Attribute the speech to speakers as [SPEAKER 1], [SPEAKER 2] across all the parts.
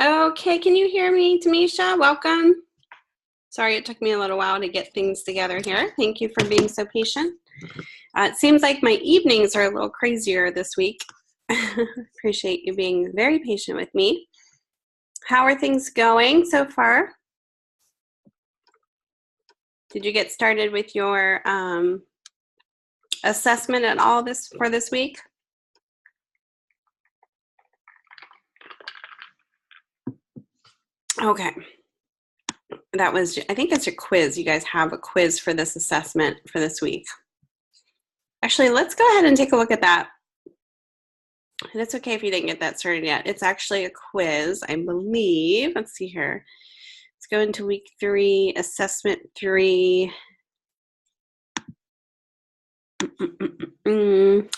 [SPEAKER 1] Okay, can you hear me, Tamisha? Welcome. Sorry, it took me a little while to get things together here. Thank you for being so patient. It seems like my evenings are a little crazier this week. Appreciate you being very patient with me. How are things going so far? Did you get started with your assessment at all for this week? Okay. I think that's your quiz. You guys have a quiz for this assessment for this week. Actually, let's go ahead and take a look at that. And it's okay if you didn't get that started yet. It's actually a quiz, I believe. Let's see here. Let's go into week 3, assessment 3.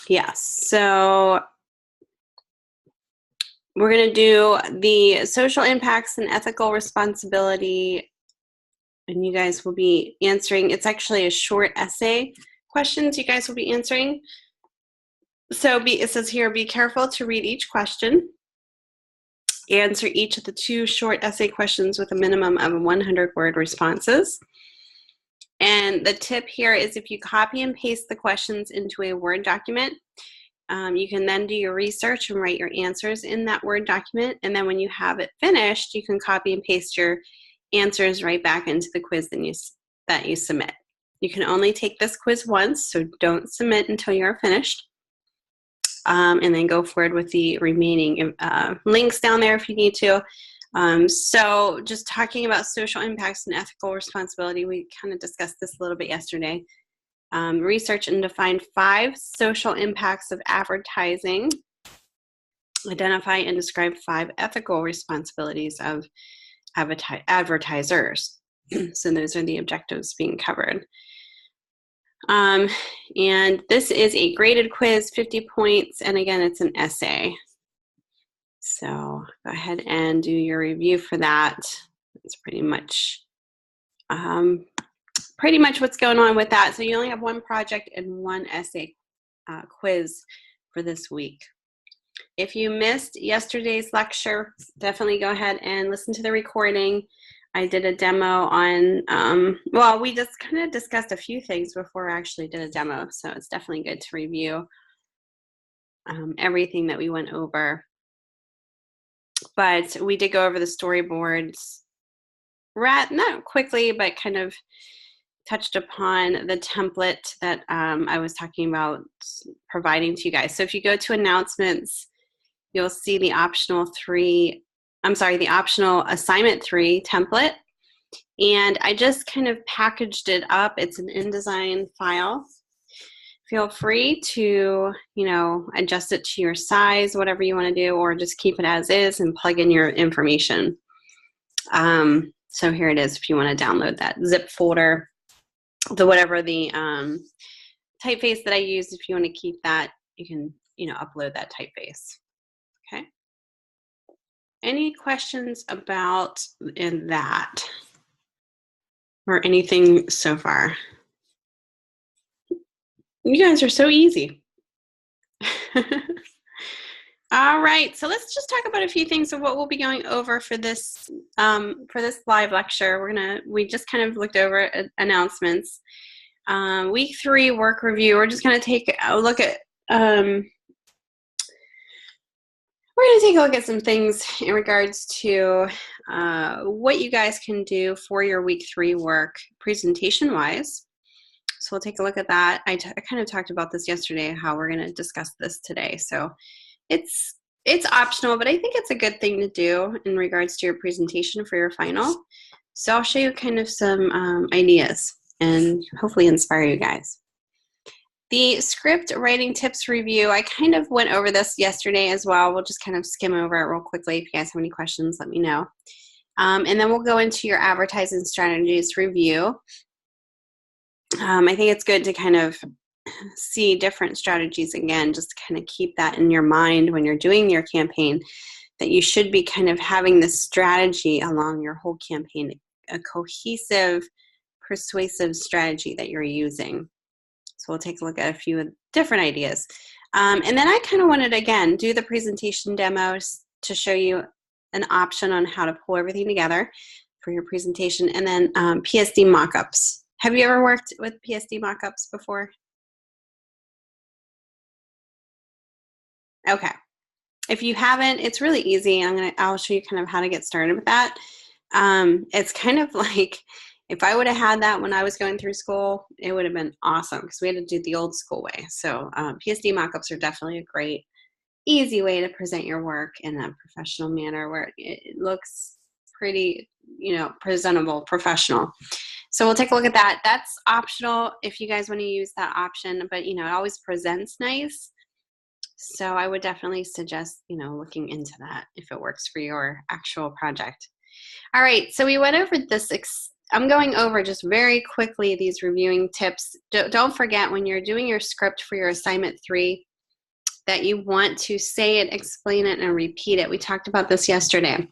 [SPEAKER 1] Yes, so we're going to do the social impacts and ethical responsibility, and you guys will be answering. It's actually a short essay questions you guys will be answering. So it says here, be careful to read each question. Answer each of the 2 short essay questions with a minimum of 100-word responses. And the tip here is if you copy and paste the questions into a Word document, you can then do your research and write your answers in that Word document. And then when you have it finished, you can copy and paste your answers right back into the quiz that you submit. You can only take this quiz once, so don't submit until you're finished. And then go forward with the remaining links down there if you need to. So just talking about social impacts and ethical responsibility, we kind of discussed this a little bit yesterday. Research and define 5 social impacts of advertising. Identify and describe 5 ethical responsibilities of advertisers. So those are the objectives being covered. And this is a graded quiz, 50 points, and again, it's an essay. So go ahead and do your review for that. It's pretty much what's going on with that. So you only have 1 project and 1 essay quiz for this week. If you missed yesterday's lecture, definitely go ahead and listen to the recording. I did a demo on, well, we just kind of discussed a few things before I actually did a demo, so it's definitely good to review everything that we went over. But we did go over the storyboards, not quickly, but kind of touched upon the template that I was talking about providing to you guys. So if you go to announcements, you'll see the optional assignment 3 template. And I just kind of packaged it up. It's an InDesign file. Feel free to, adjust it to your size, whatever you want to do, or just keep it as is and plug in your information. So here it is if you want to download that zip folder, whatever the typeface that I use. If you want to keep that, you can, upload that typeface. Okay. Any questions about that or anything so far? You guys are so easy. All right, so let's just talk about a few things of what we'll be going over for this live lecture. We just kind of looked over announcements. Week 3 work review. We're just going to take a look at some things in regards to what you guys can do for your week 3 work presentation-wise. So we'll take a look at that. I kind of talked about this yesterday, how we're going to discuss this today. So it's optional, but I think it's a good thing to do in regards to your presentation for your final. So I'll show you kind of some ideas and hopefully inspire you guys. The script writing tips review, I kind of went over this yesterday as well. We'll just kind of skim over it real quickly. If you guys have any questions, let me know. And then we'll go into your advertising strategies review. I think it's good to kind of see different strategies again, just to kind of keep that in your mind when you're doing your campaign, that you should be kind of having this strategy along your whole campaign, a cohesive, persuasive strategy that you're using. So we'll take a look at a few different ideas. And then I kind of wanted to, again, do the presentation demos to show you an option on how to pull everything together for your presentation. And then PSD mockups. Have you ever worked with PSD mockups before? Okay. If you haven't, it's really easy. I'll show you kind of how to get started with that. It's kind of like, if I would have had that when I was going through school, it would have been awesome because we had to do the old school way. So PSD mockups are definitely a great, easy way to present your work in a professional manner where it looks pretty, presentable, professional. So we'll take a look at that. That's optional if you guys want to use that option, but it always presents nice. So I would definitely suggest, looking into that if it works for your actual project. All right, so we went over this. I'm going over just very quickly these reviewing tips. Don't forget when you're doing your script for your assignment 3 that you want to say it, explain it, and repeat it. We talked about this yesterday.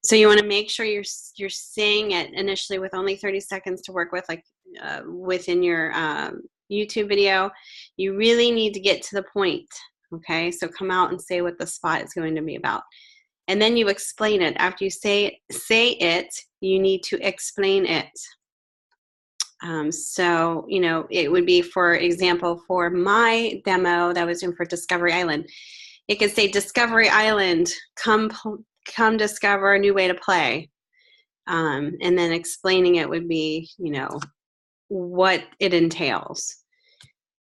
[SPEAKER 1] So you want to make sure you're saying it initially with only 30 seconds to work with, like within your YouTube video. You really need to get to the point, okay? So come out and say what the spot is going to be about. And then you explain it. After you say it, you need to explain it. So, it would be, for example, for my demo that I was doing for Discovery Island, it could say, Discovery Island, come discover a new way to play. And then explaining it would be, what it entails.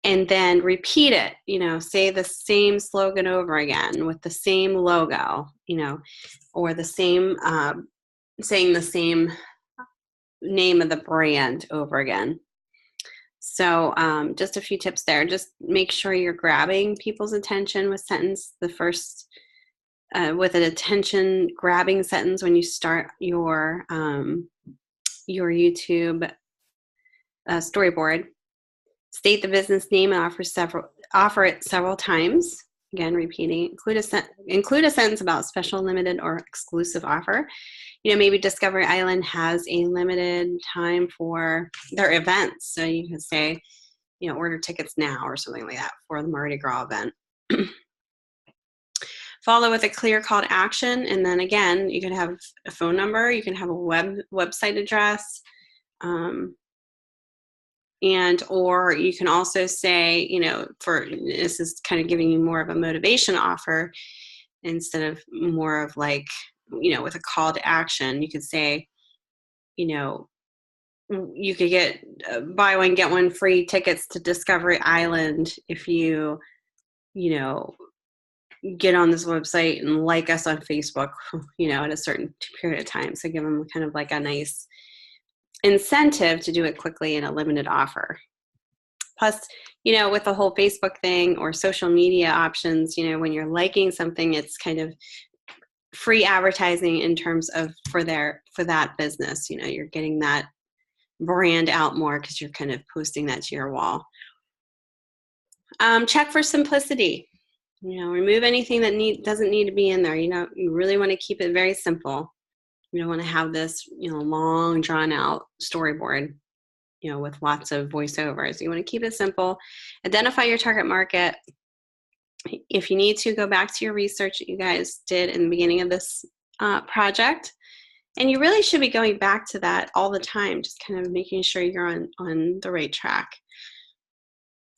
[SPEAKER 1] And then repeat it, say the same slogan over again with the same logo, or the same, saying the same name of the brand over again. So just a few tips there. Just make sure you're grabbing people's attention with with an attention grabbing sentence when you start your YouTube storyboard. State the business name and offer it several times. Again, repeating. Include a sentence about special, limited, or exclusive offer. Maybe Discovery Island has a limited time for their events. So you can say, order tickets now or something like that for the Mardi Gras event. Follow with a clear call to action. And then again, you can have a phone number. You can have a website address. Or you can also say, this is kind of giving you more of a motivation offer instead of more of like, with a call to action. You could say, you could get buy one, get one free tickets to Discovery Island if you, get on this website and like us on Facebook, at a certain period of time. So give them kind of like a nice incentive to do it quickly in a limited offer. Plus, with the whole Facebook thing or social media options, when you're liking something, it's kind of free advertising in terms of for that business. You're getting that brand out more because you're kind of posting that to your wall. Check for simplicity. Remove anything that doesn't need to be in there. You really want to keep it very simple. You don't want to have this, long drawn out storyboard, with lots of voiceovers. You want to keep it simple. Identify your target market. If you need to, go back to your research that you guys did in the beginning of this project. And you really should be going back to that all the time, just kind of making sure you're on the right track.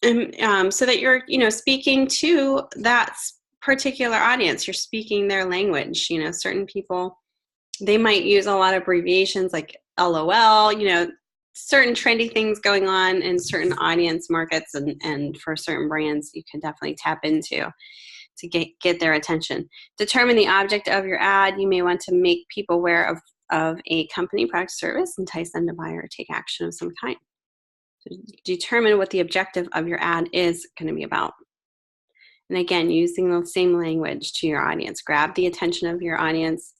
[SPEAKER 1] And so that you're, speaking to that particular audience. You're speaking their language. Certain people, they might use a lot of abbreviations like LOL, certain trendy things going on in certain audience markets, and for certain brands you can definitely tap into to get their attention. Determine the object of your ad. You may want to make people aware of a company, product, service, entice them to buy or take action of some kind. So determine what the objective of your ad is going to be about. And again, using the same language to your audience. Grab the attention of your audience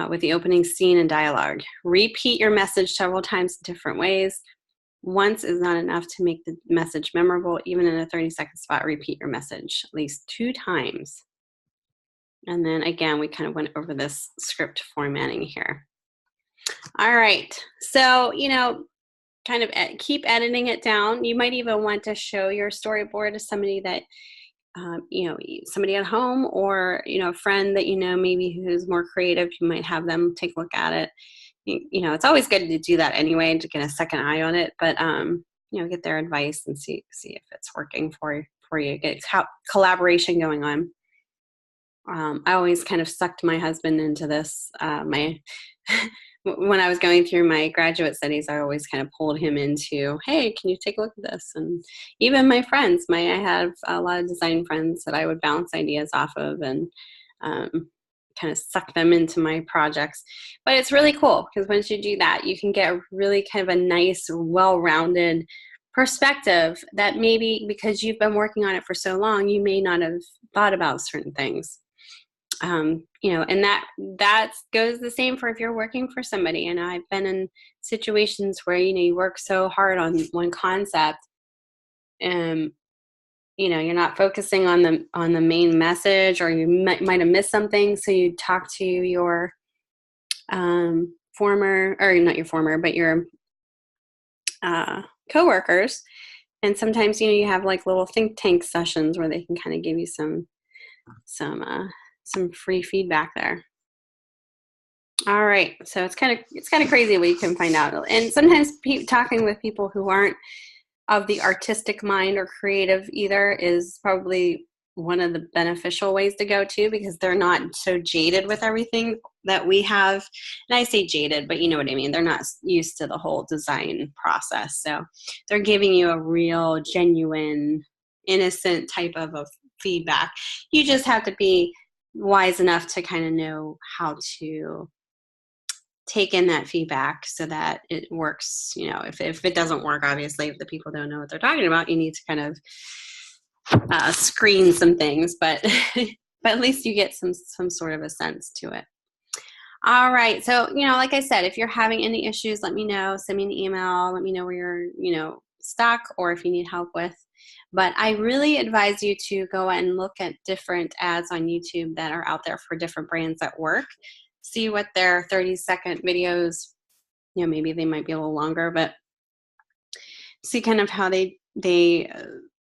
[SPEAKER 1] with the opening scene and dialogue. Repeat your message several times in different ways. Once is not enough to make the message memorable. Even in a 30-second spot, repeat your message at least 2 times. And then again, we kind of went over this script formatting here. All right, so, kind of keep editing it down. You might even want to show your storyboard to somebody that you know, somebody at home, or, you know, a friend that you know maybe who's more creative, you might have them take a look at it. You know, it's always good to do that anyway, to get a second eye on it, but you know, get their advice and see if it's working for you. Get collaboration going on. I always kind of sucked my husband into this. When I was going through my graduate studies, I always kind of pulled him into, hey, can you take a look at this? And even my friends, I have a lot of design friends that I would bounce ideas off of, and kind of suck them into my projects. But it's really cool, because once you do that, you can get really kind of a nice, well-rounded perspective that maybe because you've been working on it for so long, you may not have thought about certain things. You know, and that goes the same for if you're working for somebody. And I've been in situations where, you know, you work so hard on one concept, and you know, you're not focusing on the main message, or you might have missed something. So you talk to your former, or not your former, but your coworkers, and sometimes, you know, you have like little think tank sessions where they can kind of give you some free feedback there. All right, so it's kind of crazy what you can find out, and sometimes talking with people who aren't of the artistic mind or creative either is probably one of the beneficial ways to go too, because they're not so jaded with everything that we have. And I say jaded, but you know what I mean. They're not used to the whole design process, so they're giving you a real, genuine, innocent type of feedback. You just have to be wise enough to kind of know how to take in that feedback so that it works. You know, if it doesn't work, obviously, if the people don't know what they're talking about, you need to kind of screen some things, but but at least you get some sort of a sense to it. All right, so, you know, like I said, if you're having any issues, let me know. Send me an email. Let me know where you're, you know, stuck, or if you need help with. But I really advise you to go and look at different ads on YouTube that are out there for different brands that work. See what their 30-second videos, you know, maybe they might be a little longer, but see kind of how they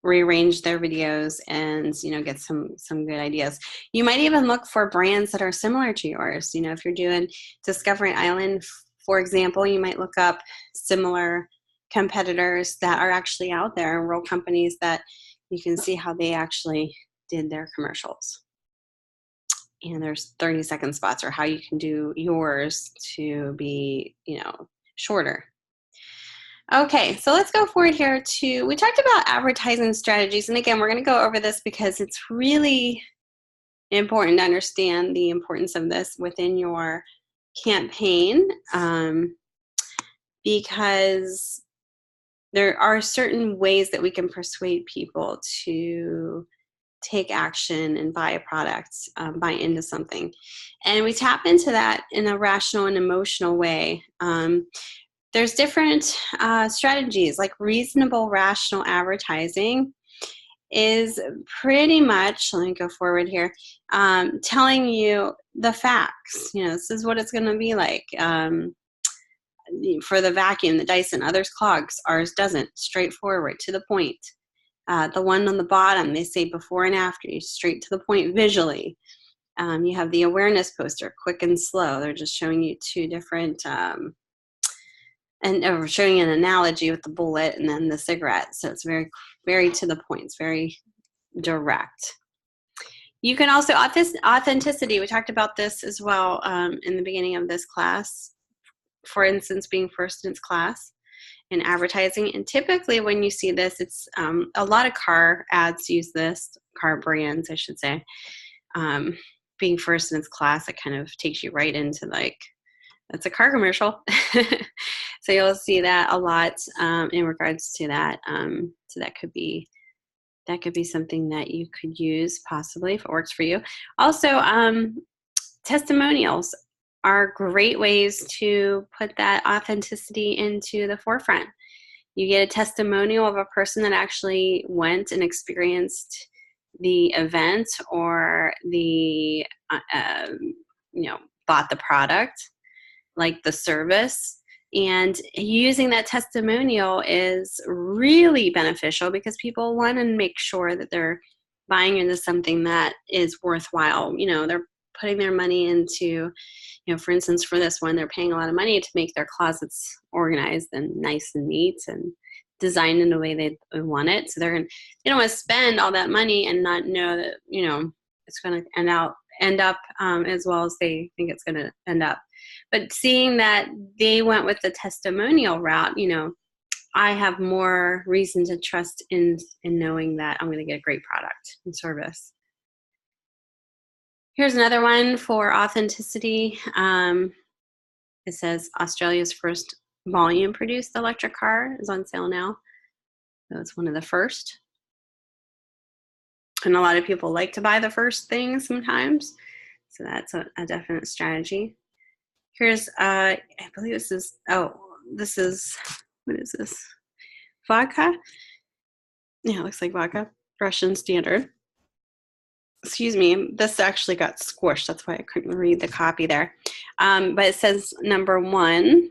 [SPEAKER 1] rearrange their videos, and, you know, get some good ideas. You might even look for brands that are similar to yours. You know, if you're doing Discovery Island, for example, you might look up similar competitors that are actually out there, real companies that you can see how they actually did their commercials. And there's 30-second spots, or how you can do yours to be, you know, shorter. Okay, so let's go forward here we talked about advertising strategies. And again, we're going to go over this because it's really important to understand the importance of this within your campaign, because there are certain ways that we can persuade people to take action and buy a product, buy into something. And we tap into that in a rational and emotional way. There's different strategies, like reasonable, rational advertising is pretty much, let me go forward here, telling you the facts. You know, this is what it's going to be like. For the vacuum, the Dyson, others clogs, ours doesn't. Straightforward, to the point. The one on the bottom, they say before and after, you straight to the point visually. You have the awareness poster, quick and slow. They're just showing you two different, and showing an analogy with the bullet and then the cigarette. So it's very, very to the point. It's very direct. You can also, authenticity, we talked about this as well in the beginning of this class. For instance, being first in its class in advertising. And typically when you see this, it's a lot of car ads use this, car brands, I should say. Being first in its class, it kind of takes you right into like, that's a car commercial. So you'll see that a lot in regards to that. So that could be something that you could use possibly if it works for you. Also, testimonials are great ways to put that authenticity into the forefront. You get a testimonial of a person that actually went and experienced the event, or the, bought the product, like the service. And using that testimonial is really beneficial because people want to make sure that they're buying into something that is worthwhile. You know, they're putting their money into, you know, for instance, for this one, they're paying a lot of money to make their closets organized and nice and neat and designed in a way they want it. So they don't want to spend all that money and not know that, you know, it's going to end up as well as they think it's going to end up. But seeing that they went with the testimonial route, you know, I have more reason to trust in knowing that I'm going to get a great product and service. Here's another one for authenticity. It says Australia's first volume produced electric car is on sale now. So it's one of the first. And a lot of people like to buy the first thing sometimes. So that's a definite strategy. Here's, I believe this is, what is this? Vodka? Yeah, it looks like vodka. Russian standard. Excuse me, this actually got squished. That's why I couldn't read the copy there. But it says number 1,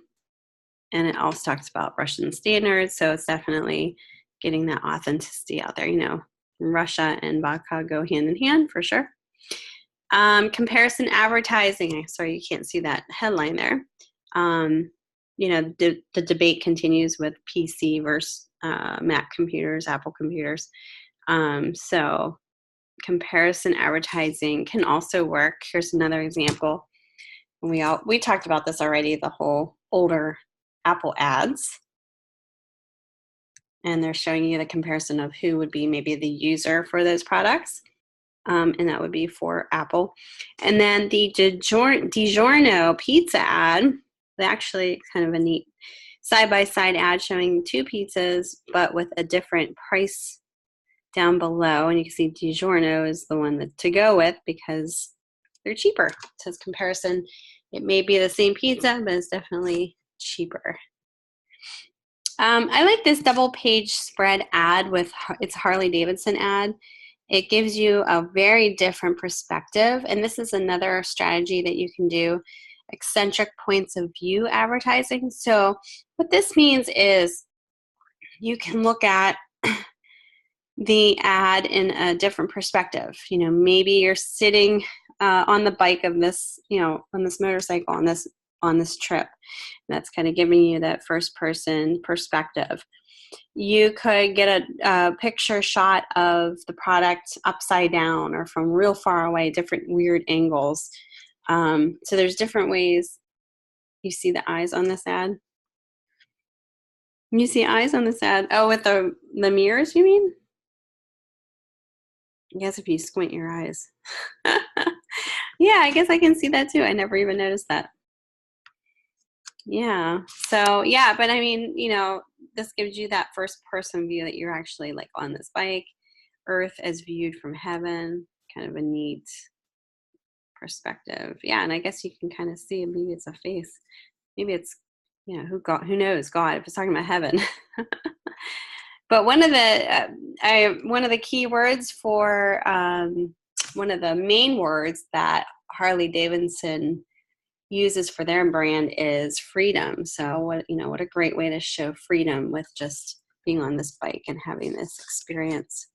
[SPEAKER 1] and it also talks about Russian standards. So it's definitely getting that authenticity out there. You know, Russia and vodka go hand in hand for sure. Comparison advertising. Sorry, you can't see that headline there. You know, the debate continues with PC versus Mac computers, Apple computers. So comparison advertising can also work. Here's another example. We talked about this already, the whole older Apple ads. And they're showing you the comparison of who would be maybe the user for those products. And that would be for Apple. And then the DiGiorno pizza ad, actually kind of a neat side-by-side ad showing 2 pizzas, but with a different price down below. And you can see DiGiorno is the one to go with because they're cheaper. It says comparison. It may be the same pizza, but it's definitely cheaper. I like this double page spread ad it's Harley Davidson ad. It gives you a very different perspective. And this is another strategy that you can do, eccentric points of view advertising. So what this means is you can look at the ad in a different perspective. You know, maybe you're sitting on the bike of this, you know, on this motorcycle on this trip. That's kind of giving you that first person perspective. You could get a picture shot of the product upside down or from real far away, different weird angles. So there's different ways. You see the eyes on this ad? You see eyes on this ad? Oh, with the mirrors, you mean? I guess if you squint your eyes. Yeah, I guess I can see that too. I never even noticed that. Yeah. So, yeah, but I mean, you know, this gives you that first person view that you're actually like on this bike, Earth as viewed from heaven, kind of a neat perspective. Yeah, and I guess you can kind of see maybe it's a face. Maybe it's, you know, who knows God if it's talking about heaven. But one of the key words for one of the main words that Harley Davidson uses for their brand is freedom. So what a great way to show freedom with just being on this bike and having this experience.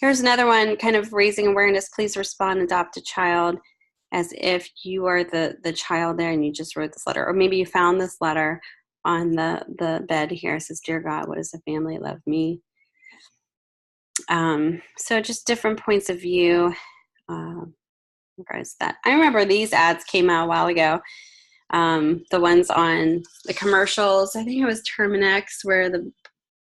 [SPEAKER 1] Here's another one, kind of raising awareness. Please respond, adopt a child, as if you are the child there and you just wrote this letter. Or maybe you found this letter on the bed here. It says, Dear God, what does the family love me? So just different points of view. Regards to that. I remember these ads came out a while ago. The ones on the commercials, I think it was Terminex, where the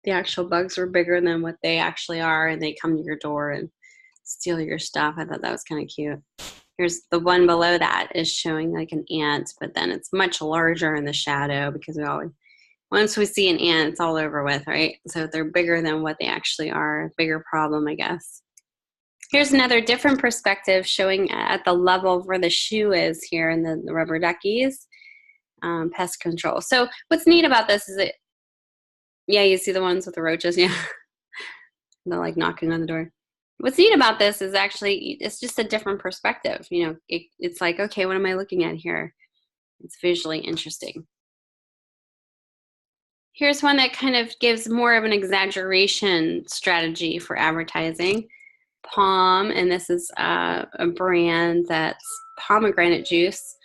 [SPEAKER 1] actual bugs were bigger than what they actually are, and they come to your door and steal your stuff. I thought that was kind of cute. Here's the one below that is showing like an ant, but then it's much larger in the shadow because once we see an ant, it's all over with, right? So they're bigger than what they actually are. Bigger problem, I guess. Here's another different perspective showing at the level where the shoe is here in the rubber duckies, pest control. So what's neat about this is yeah, you see the ones with the roaches, yeah. They're like knocking on the door. What's neat about this is actually, it's just a different perspective. You know, it's like, okay, what am I looking at here? It's visually interesting. Here's one that kind of gives more of an exaggeration strategy for advertising. Palm, and this is a brand that's pomegranate juice.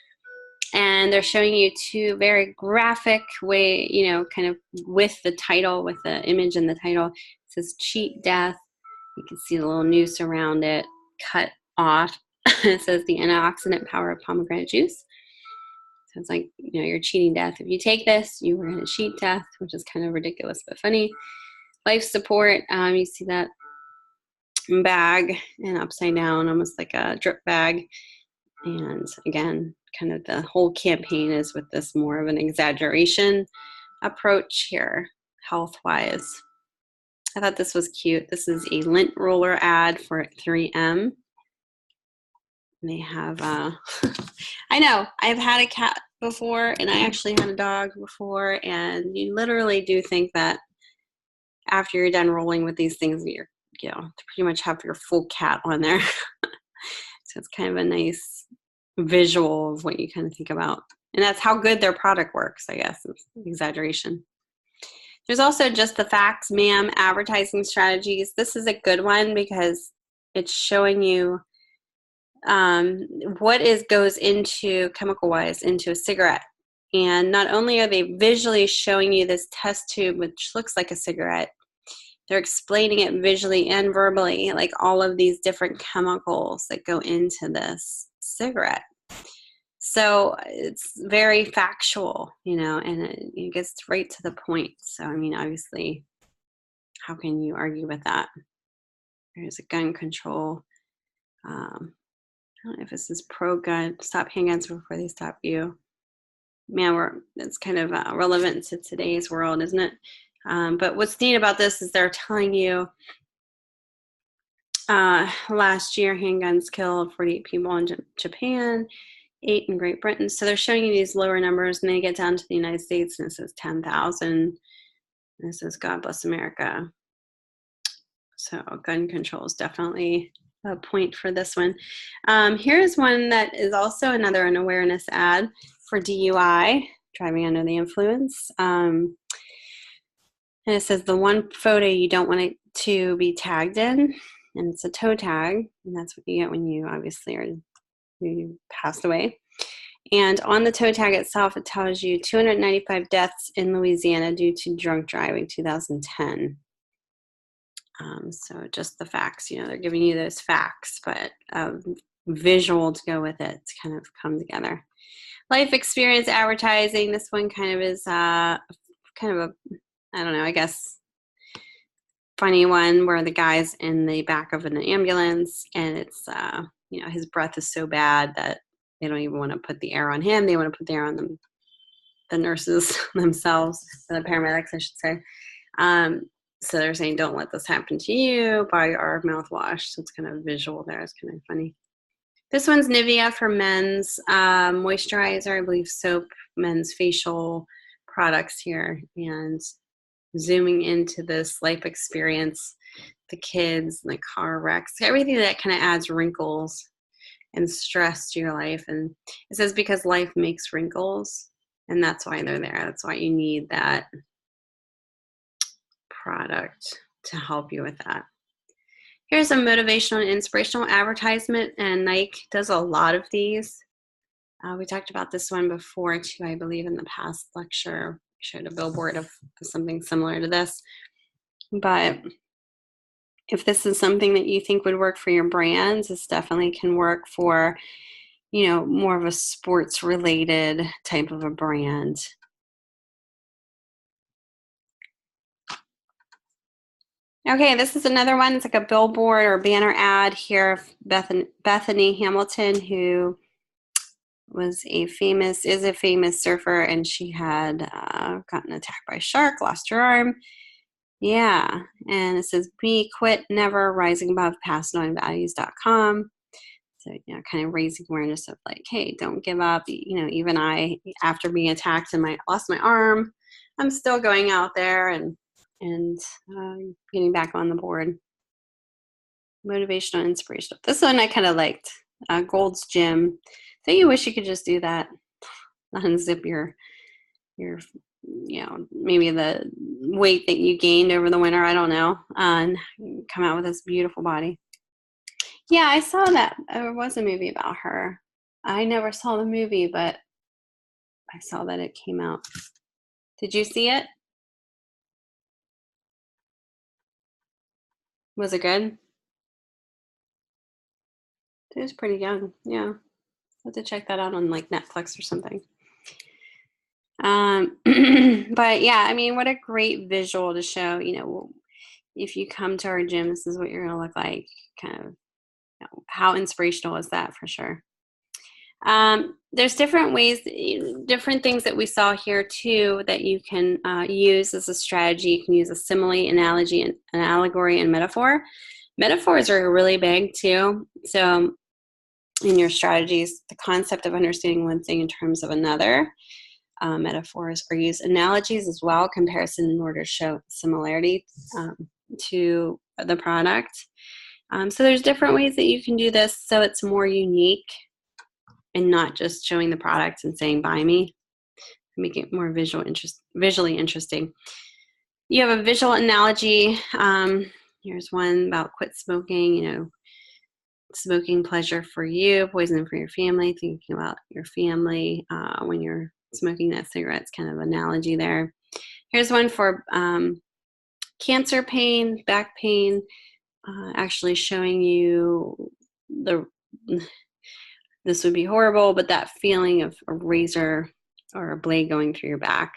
[SPEAKER 1] And they're showing you two very graphic way, you know, kind of with the title, with the image in the title. It says cheat death. You can see the little noose around it, cut off. It says the antioxidant power of pomegranate juice. So it's like, you know, you're cheating death. If you take this, you were going to cheat death, which is kind of ridiculous but funny. Life support, you see that bag and upside down, almost like a drip bag. And again, kind of the whole campaign is with this more of an exaggeration approach here, health-wise. I thought this was cute. This is a lint roller ad for 3M. And they have, I know, I've had a cat before, and I actually had a dog before, and you literally do think that after you're done rolling with these things, you're, you know, to pretty much have your full cat on there. So it's kind of a nice visual of what you kind of think about. And that's how good their product works, I guess. It's exaggeration. There's also Just the Facts, Ma'am advertising strategies. This is a good one because it's showing you what goes into, chemical-wise, into a cigarette. And not only are they visually showing you this test tube, which looks like a cigarette, they're explaining it visually and verbally, like all of these different chemicals that go into this cigarette. So it's very factual, you know, and it gets right to the point. So, I mean, obviously, how can you argue with that? There's a gun control. I don't know if this is pro-gun. Stop handguns before they stop you. Man, it's kind of relevant to today's world, isn't it? But what's neat about this is they're telling you last year handguns killed 48 people in Japan, 8 in Great Britain. So they're showing you these lower numbers, and then you get down to the United States, and it says 10,000. This is God Bless America. So gun control is definitely a point for this one. Here's one that is also another an awareness ad for DUI, driving under the influence. And it says the one photo you don't want it to be tagged in, and it's a toe tag, and that's what you get when you obviously you passed away. And on the toe tag itself, it tells you 295 deaths in Louisiana due to drunk driving, 2010. So just the facts, you know, they're giving you those facts, but visual to go with it to kind of come together. Life experience advertising. This one kind of is kind of a, I don't know, I guess, funny one where the guy's in the back of an ambulance, and it's, you know, his breath is so bad that they don't even want to put the air on him. They want to put the air on them, the nurses themselves, the paramedics, I should say. So they're saying, don't let this happen to you, buy our mouthwash. So it's kind of visual there. It's kind of funny. This one's Nivea for men's moisturizer, I believe soap, men's facial products here. And zooming into this life experience, the kids, the car wrecks, everything that kind of adds wrinkles and stress to your life. And it says because life makes wrinkles, and that's why they're there. That's why you need that product to help you with that. Here's a motivational and inspirational advertisement, and Nike does a lot of these. We talked about this one before too, I believe, in the past lecture. We showed a billboard of something similar to this. But if this is something that you think would work for your brands, this definitely can work for, you know, more of a sports related type of a brand. Okay, this is another one. It's like a billboard or banner ad here of Bethany Hamilton, who is a famous surfer, and she had gotten attacked by a shark, lost her arm. Yeah, and it says be, quit, never, rising above, past knowing values.com. So, you know, kind of raising awareness of like, hey, don't give up. You know, even I, after being attacked and lost my arm, I'm still going out there and getting back on the board. Motivational, inspirational. This one I kind of liked. Gold's Gym. So you wish you could just do that. Unzip your, you know, maybe the weight that you gained over the winter. I don't know. And come out with this beautiful body. Yeah, I saw that. There was a movie about her. I never saw the movie, but I saw that it came out. Did you see it? Was it good? It was pretty young. Yeah. I'll have to check that out on like Netflix or something. But yeah, I mean, what a great visual to show, if you come to our gym, this is what you're going to look like. Kind of, how inspirational is that for sure? There's different ways, different things that we saw here too that you can use as a strategy. You can use a simile, analogy, an allegory, and metaphor. Metaphors are really big too. So in your strategies, the concept of understanding one thing in terms of another. Metaphors are used. Analogies as well, comparison in order to show similarity to the product. So there's different ways that you can do this so it's more unique and not just showing the product and saying buy me. Make it more visually interesting. You have a visual analogy. Here's one about quit smoking, smoking pleasure for you, poison for your family, thinking about your family when you're smoking that cigarette. It's kind of analogy there. Here's one for cancer pain, back pain, actually showing you this would be horrible, but that feeling of a razor or a blade going through your back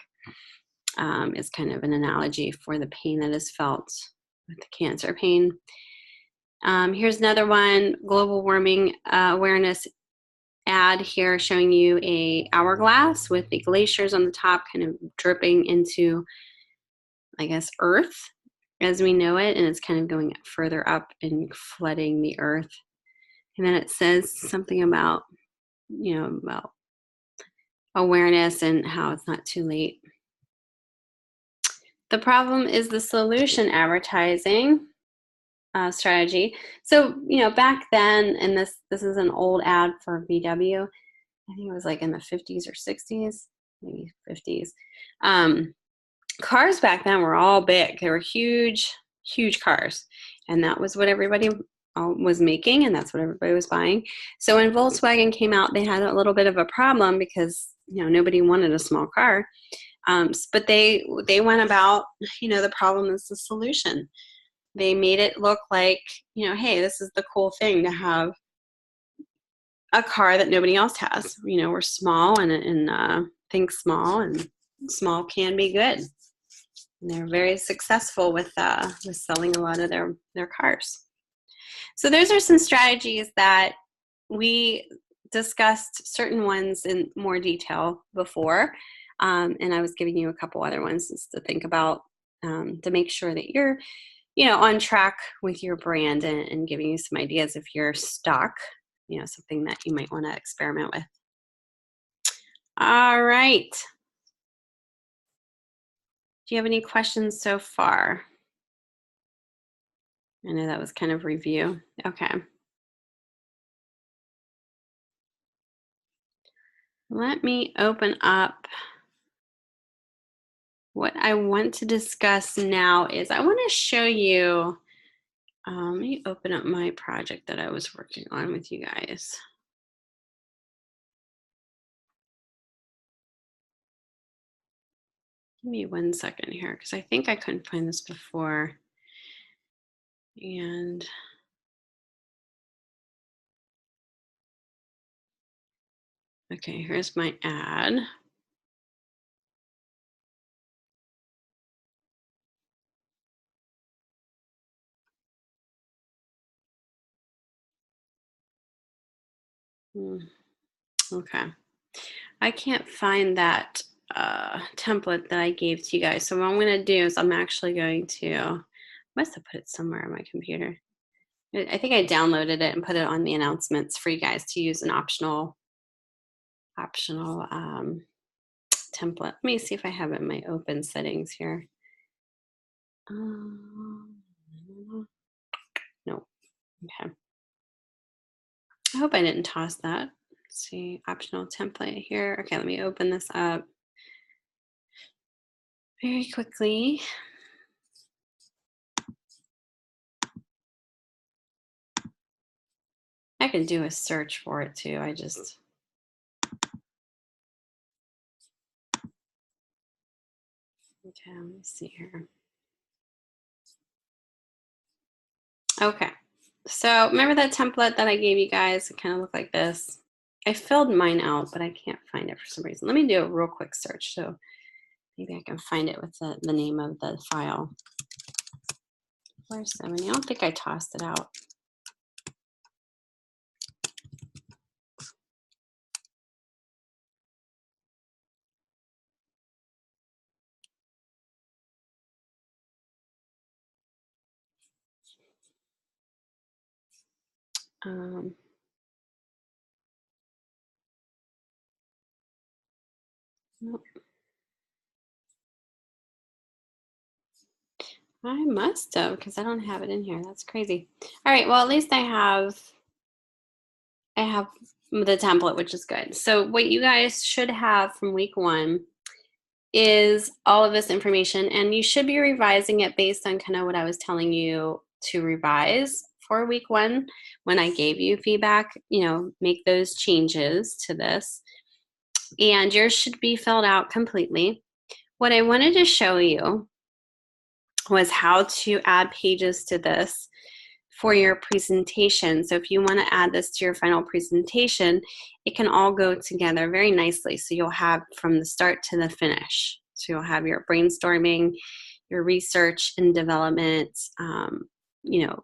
[SPEAKER 1] is kind of an analogy for the pain that is felt with the cancer pain. Here's another one, global warming awareness ad here showing you a hourglass with the glaciers on the top kind of dripping into, I guess, Earth as we know it, and it's kind of going further up and flooding the Earth. And then it says something about, about awareness and how it's not too late. The problem is the solution advertising strategy. So, back then, and this is an old ad for VW. I think it was like in the 50s or 60s, maybe 50s. Cars back then were all big. They were huge, huge cars. And that was what everybody was making, and that's what everybody was buying. So when Volkswagen came out, they had a little bit of a problem because, nobody wanted a small car. But they went about, the problem is the solution. They made it look like, hey, this is the cool thing to have a car that nobody else has. We're small and think small, and small can be good. And they're very successful with selling a lot of their cars. So those are some strategies that we discussed certain ones in more detail before. And I was giving you a couple other ones just to think about to make sure that you're, on track with your brand and giving you some ideas if you're stuck, something that you might want to experiment with. All right. Do you have any questions so far? I know that was kind of review. Okay. Let me open up. What I want to discuss now is I want to show you, let me open up my project that I was working on with you guys. Give me 1 second here, because I think I couldn't find this before. And okay, here's my ad. Okay. I can't find that template that I gave to you guys. So what I'm going to do is I'm actually going to, must have put it somewhere on my computer. I think I downloaded it and put it on the announcements for you guys to use an optional template. Let me see if I have it in my open settings here. No. Okay. I hope I didn't toss that. Let's see, optional template here. Okay, let me open this up very quickly. I can do a search for it too. Okay, let me see here. Okay, so remember that template that I gave you guys? It kind of looked like this. I filled mine out, but I can't find it for some reason. Let me do a real quick search. So maybe I can find it with the name of the file. 470. I don't think I tossed it out. Nope. I must have, because I don't have it in here. That's crazy. All right, well, at least I have the template, which is good. So what you guys should have from week 1 is all of this information, and you should be revising it based on kind of what I was telling you to revise for week 1 when I gave you feedback. You know, make those changes to this, and yours should be filled out completely. What I wanted to show you was how to add pages to this for your presentation. So if you want to add this to your final presentation, it can all go together very nicely. So you'll have from the start to the finish. So you'll have your brainstorming, your research and development, you know,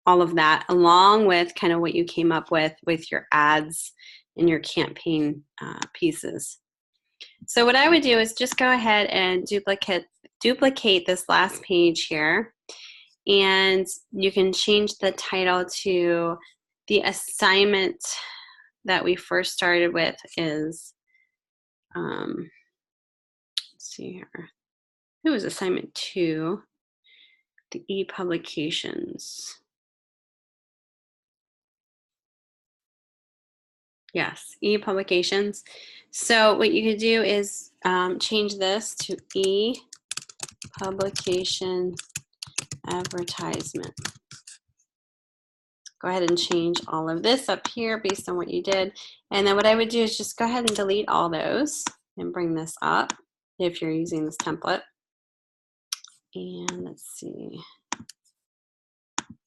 [SPEAKER 1] all of that, along with kind of what you came up with your ads and your campaign pieces. So what I would do is just go ahead and duplicate this last page here. And you can change the title to the assignment that we first started with is, let's see here. It was assignment 2, the e-publications. Yes, e-publications. So what you could do is change this to e-publication advertisement. Go ahead and change all of this up here based on what you did. And then what I would do is just go ahead and delete all those and bring this up if you're using this template. And let's see.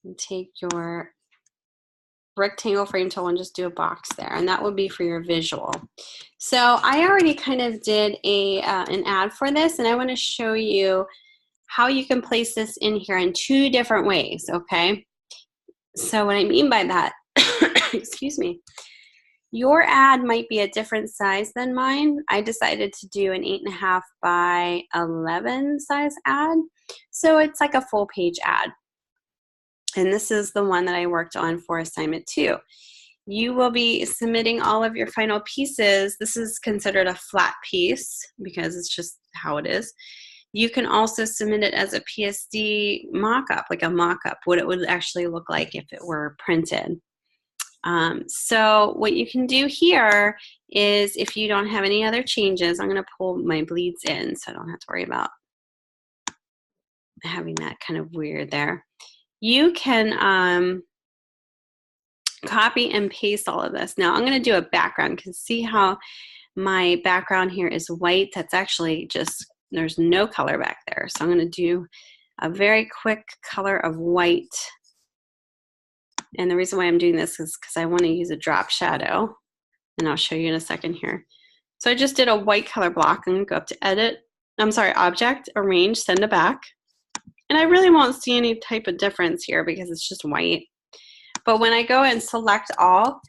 [SPEAKER 1] And take your rectangle frame tool and just do a box there. And that would be for your visual. So I already kind of did an ad for this, and I want to show you how you can place this in here in 2 different ways, okay? So what I mean by that, excuse me, your ad might be a different size than mine. I decided to do an 8.5 by 11 size ad. So it's like a full page ad. And this is the one that I worked on for assignment 2. You will be submitting all of your final pieces. This is considered a flat piece because it's just how it is. You can also submit it as a PSD mock-up, like a mock-up, what it would actually look like if it were printed. So what you can do here is, if you don't have any other changes, I'm going to pull my bleeds in so I don't have to worry about having that kind of weird there. You can copy and paste all of this. Now I'm going to do a background, because see how my background here is white? That's actually just, there's no color back there. So I'm going to do a very quick color of white. And the reason why I'm doing this is because I want to use a drop shadow, and I'll show you in a second here. So I just did a white color block. I'm going to go up to Object, Arrange, Send to Back. And I really won't see any type of difference here because it's just white. But when I go and select all,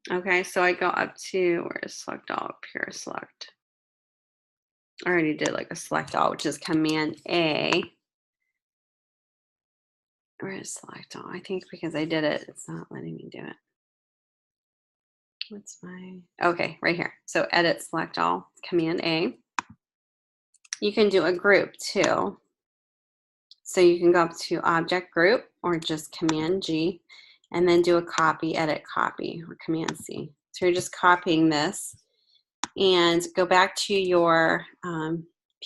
[SPEAKER 1] okay, so I go up to, where is select all? Up here, select. I already did like a select all, which is Command A. Where is select all? I think because I did it, it's not letting me do it. What's my, okay, right here. So edit, select all, Command A. You can do a group too. So you can go up to Object Group or just Command G, and then do a copy, edit, copy, or Command C. So you're just copying this and go back to your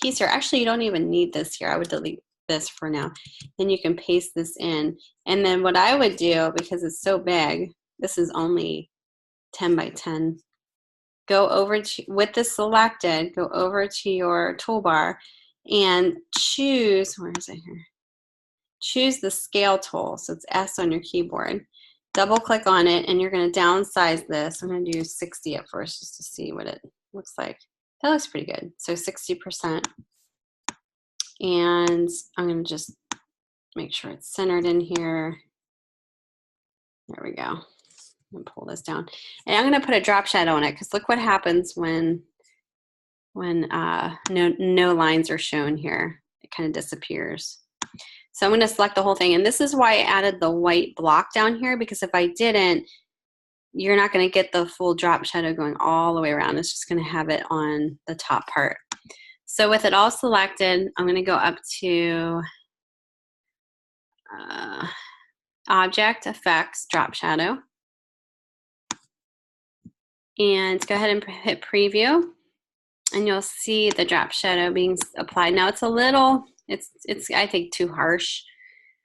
[SPEAKER 1] piece here. Actually, you don't even need this here. I would delete this for now. Then you can paste this in. And then what I would do, because it's so big, this is only 10 by 10. Go over to, with this selected, go over to your toolbar and choose, where is it here? Choose the scale tool. So it's S on your keyboard. Double click on it and you're going to downsize this. I'm going to do 60 at first just to see what it looks like. That looks pretty good. So 60%. And I'm going to just make sure it's centered in here. There we go. I'm going to pull this down. And I'm going to put a drop shadow on it because look what happens when no lines are shown here. It kind of disappears. So I'm going to select the whole thing. And this is why I added the white block down here, because if I didn't, you're not going to get the full drop shadow going all the way around. It's just going to have it on the top part. So with it all selected, I'm going to go up to Object, Effects, Drop Shadow. And go ahead and hit Preview. And you'll see the drop shadow being applied. Now it's a little, it's I think too harsh.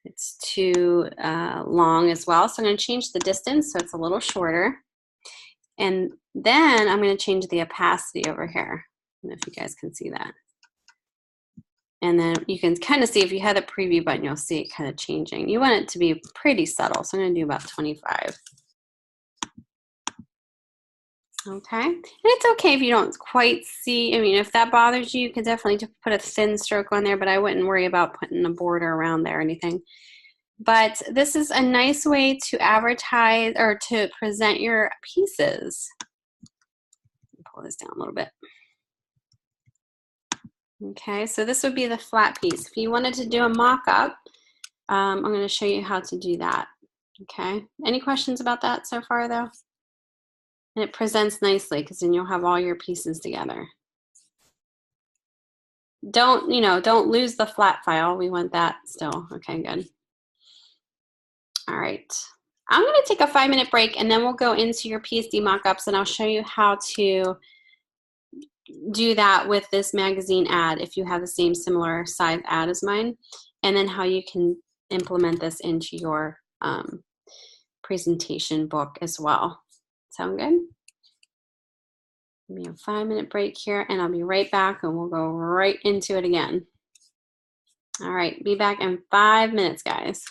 [SPEAKER 1] It's too long as well. So I'm going to change the distance so it's a little shorter. And then I'm going to change the opacity over here. I don't know if you guys can see that. And then you can kind of see, if you have the preview button, you'll see it kind of changing. You want it to be pretty subtle. So I'm going to do about 25. Okay, and it's okay if you don't quite see. I mean, if that bothers you, you can definitely put a thin stroke on there, but I wouldn't worry about putting a border around there or anything. But this is a nice way to advertise or to present your pieces. Pull this down a little bit. Okay, so this would be the flat piece. If you wanted to do a mock-up, I'm going to show you how to do that. Okay, any questions about that so far though? And it presents nicely because then you'll have all your pieces together. Don't lose the flat file. We want that still. Okay, good. All right. I'm going to take a 5-minute break and then we'll go into your PSD mockups and I'll show you how to do that with this magazine ad if you have the same similar size ad as mine, and then how you can implement this into your presentation book as well. Sound good? Give me a 5-minute break here and I'll be right back and we'll go right into it again. All right, be back in 5 minutes, guys.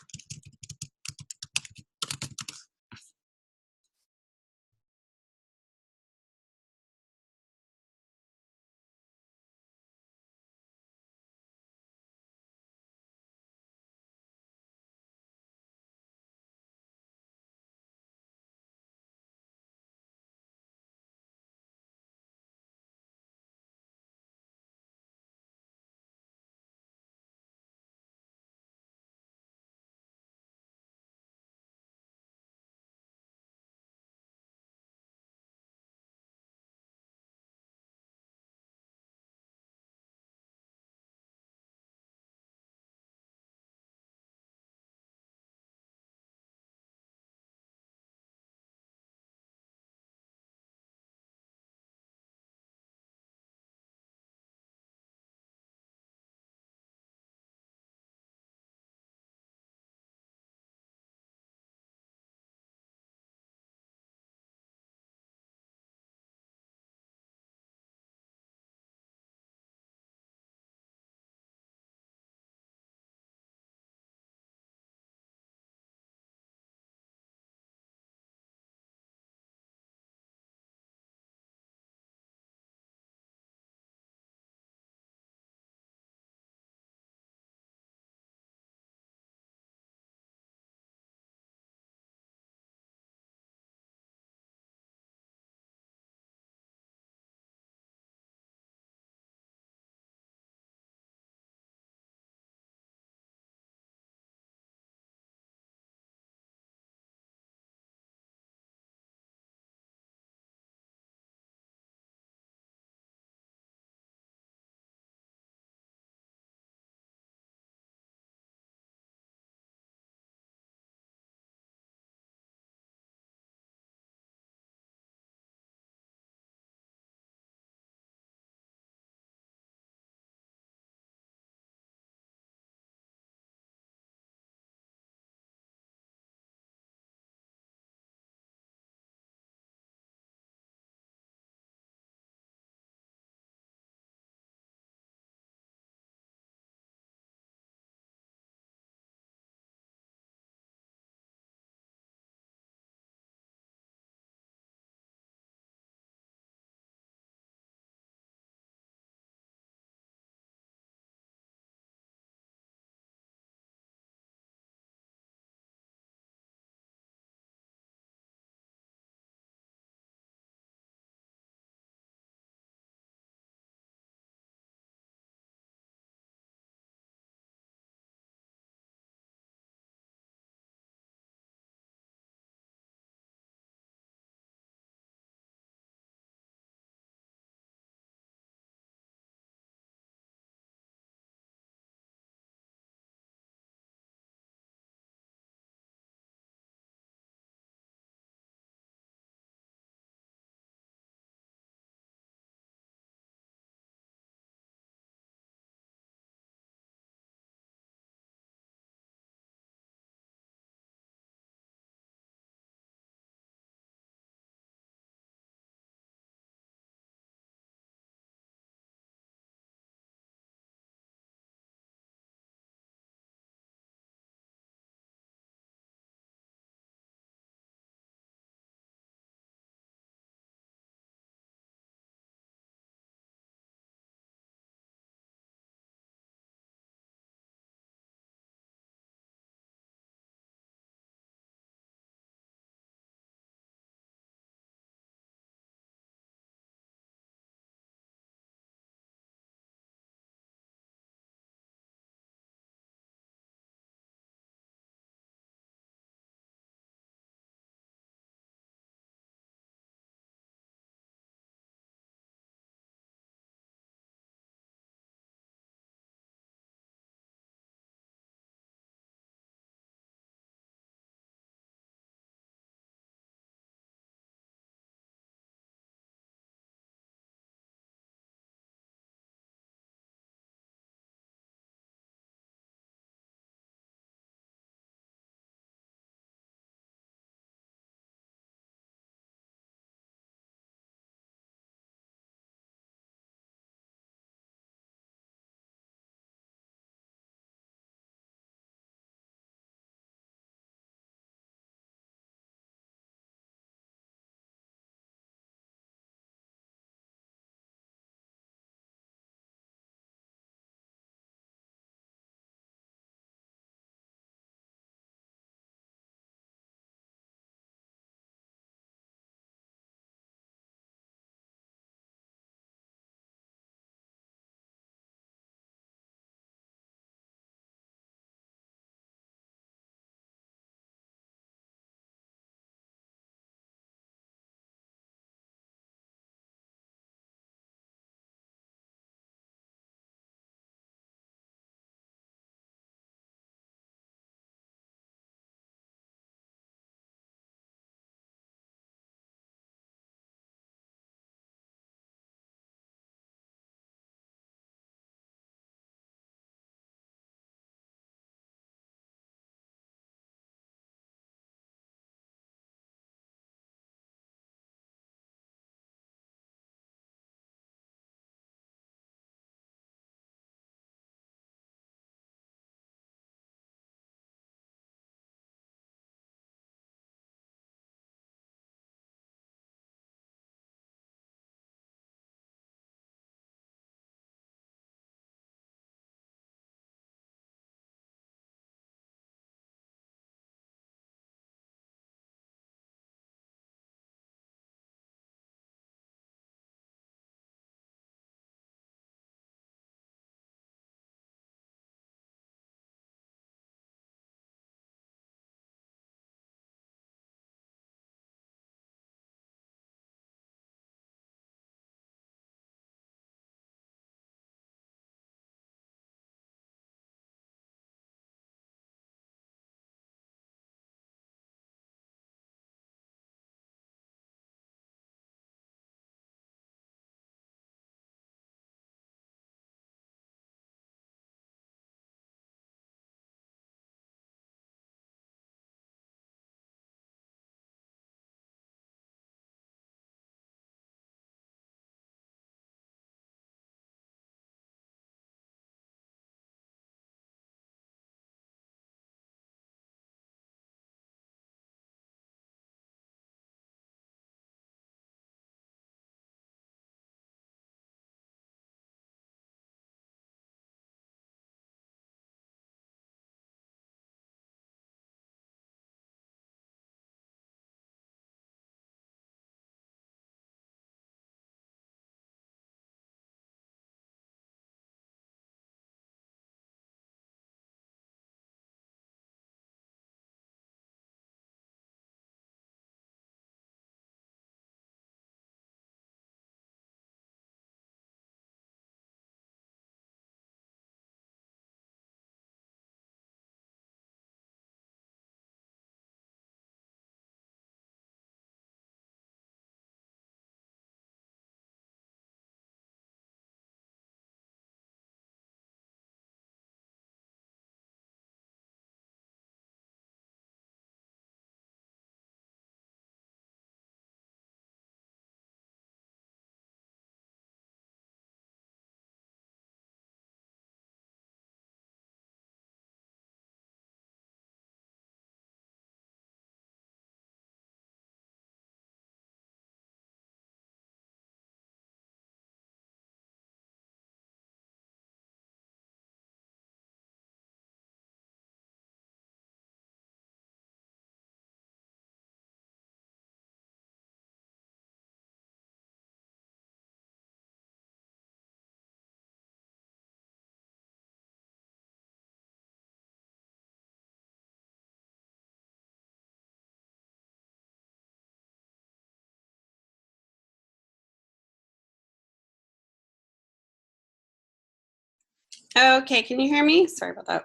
[SPEAKER 1] Okay, can you hear me? Sorry about that.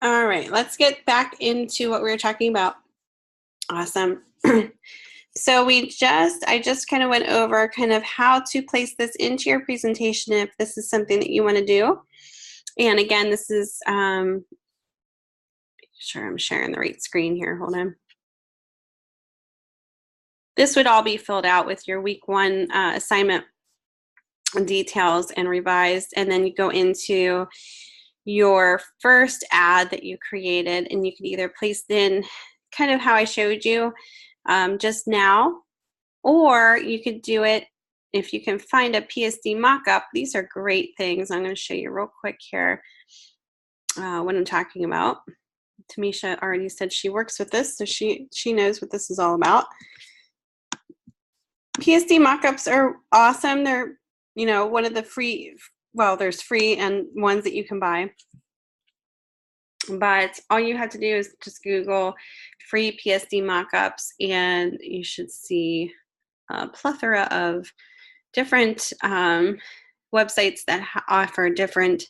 [SPEAKER 1] All right, let's get back into what we were talking about. Awesome. So I just kind of went over kind of how to place this into your presentation if this is something that you want to do. And again, this is, sure I'm sharing the right screen here, hold on. This would all be filled out with your week 1 assignment details and revised, and then you go into your first ad that you created, and you could either place it in kind of how I showed you just now, or you could do it if you can find a PSD mockup. These are great things. I'm going to show you real quick here what I'm talking about. Tamisha already said she works with this, so she knows what this is all about. PSD mockups are awesome. They're, you know, one of the free, well, there's free and ones that you can buy. But all you have to do is just Google free PSD mockups, and you should see a plethora of different websites that offer different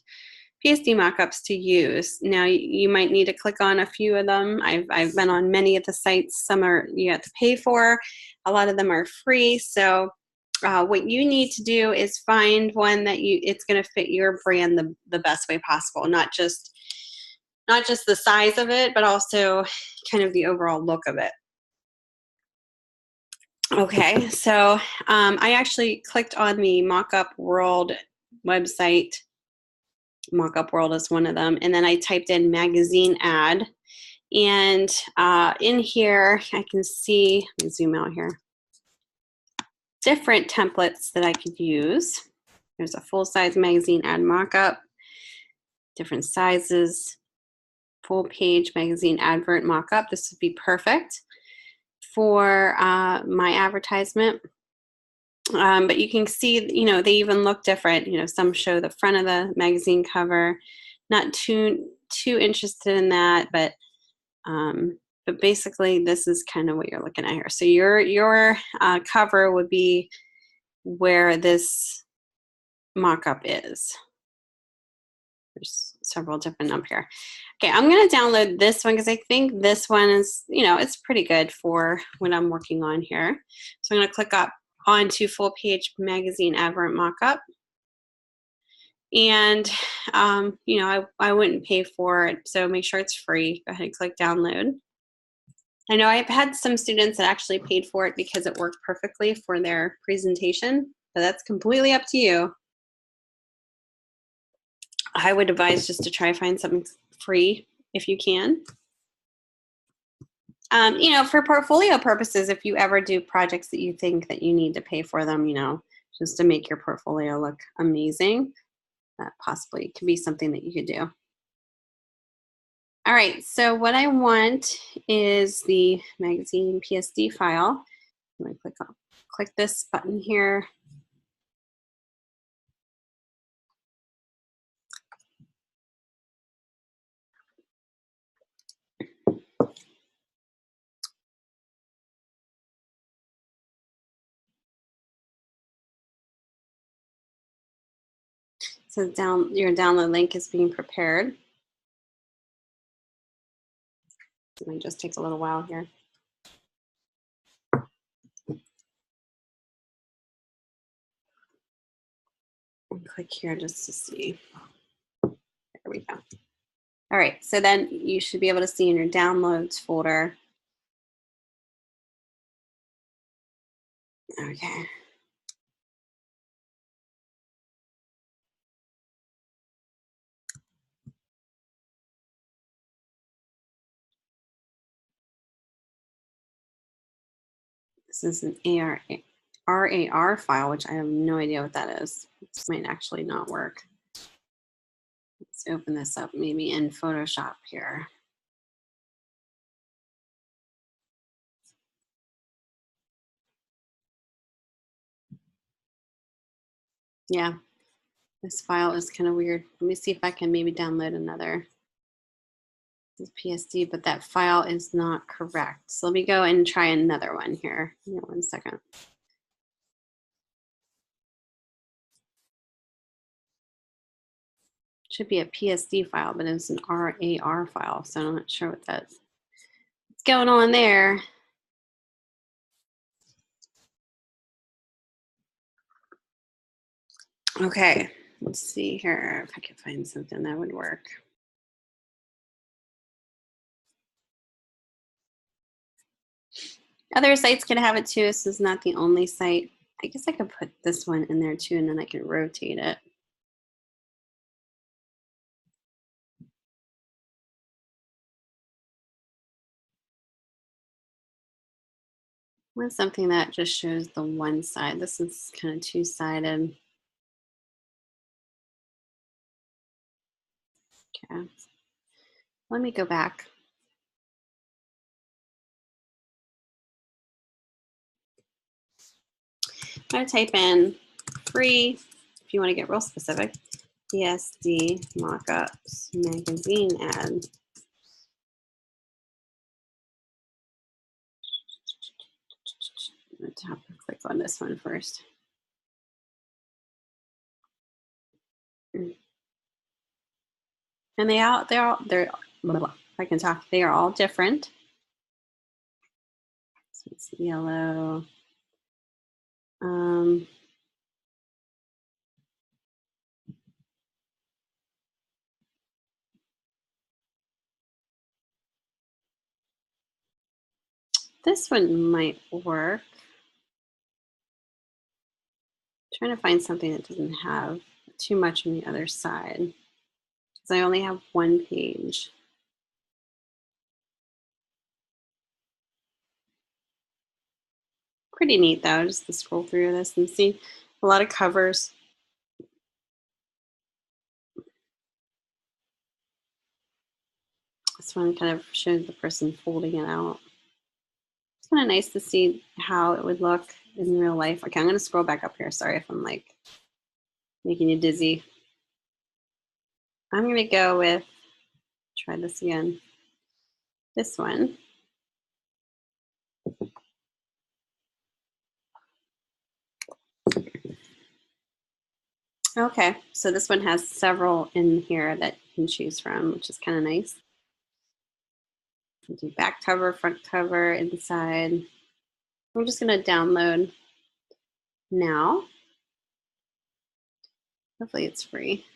[SPEAKER 1] PSD mockups to use. Now you might need to click on a few of them. I've been on many of the sites. Some are you have to pay for. A lot of them are free. So what you need to do is find one that it's going to fit your brand the best way possible. Not just the size of it, but also kind of the overall look of it. Okay, so I actually clicked on the Mockup World website. Mockup World is one of them. And then I typed in magazine ad. And in here, I can see, let me zoom out here, different templates that I could use. There's a full-size magazine ad mockup, different sizes, full page magazine advert mockup. This would be perfect for my advertisement. But you can see, you know, they even look different. You know, some show the front of the magazine cover. Not too interested in that, but basically this is kind of what you're looking at here. So your cover would be where this mock-up is. There's several different up here. Okay, I'm going to download this one because I think this one is, you know, it's pretty good for what I'm working on here. So I'm going to click up onto full page magazine advert mockup. And, you know, I wouldn't pay for it, so make sure it's free. Go ahead and click download. I know I've had some students that actually paid for it because it worked perfectly for their presentation, but that's completely up to you. I would advise just to try to find something free if you can. You know, for portfolio purposes, if you ever do projects that you think that you need to pay for them, you know, just to make your portfolio look amazing, that possibly could be something that you could do. All right, so what I want is the magazine PSD file. I'm going to click this button here. So your download link is being prepared. It might just take a little while here. I'll click here just to see. There we go. All right, so then you should be able to see in your downloads folder. Okay. This is an RAR file, which I have no idea what that is. This might actually not work. Let's open this up maybe in Photoshop here. Yeah, this file is kind of weird. Let me see if I can maybe download another. This is PSD, but that file is not correct. So let me go and try another one here. Give me 1 second. Should be a PSD file, but it's an RAR file, so I'm not sure what's going on there. Okay, let's see here if I can find something that would work. Other sites can have it too. This is not the only site. I guess I could put this one in there too, and then I can rotate it. With something that just shows the one side. This is kind of two-sided. Okay. Let me go back. I'm going to type in free, if you want to get real specific, PSD mockups magazine ad. I'm going to click on this one first. And they're I can talk, they are all different. So it's yellow. This one might work. I'm trying to find something that doesn't have too much on the other side, because I only have one page. Pretty neat though, just to scroll through this and see a lot of covers. This one kind of shows the person folding it out. It's kind of nice to see how it would look in real life. Okay, I'm going to scroll back up here. Sorry if I'm like making you dizzy. I'm going to go with, try this again, this one. Okay, so this one has several in here that you can choose from, which is kind of nice. Do back cover, front cover, inside. I'm just going to download now. Hopefully it's free.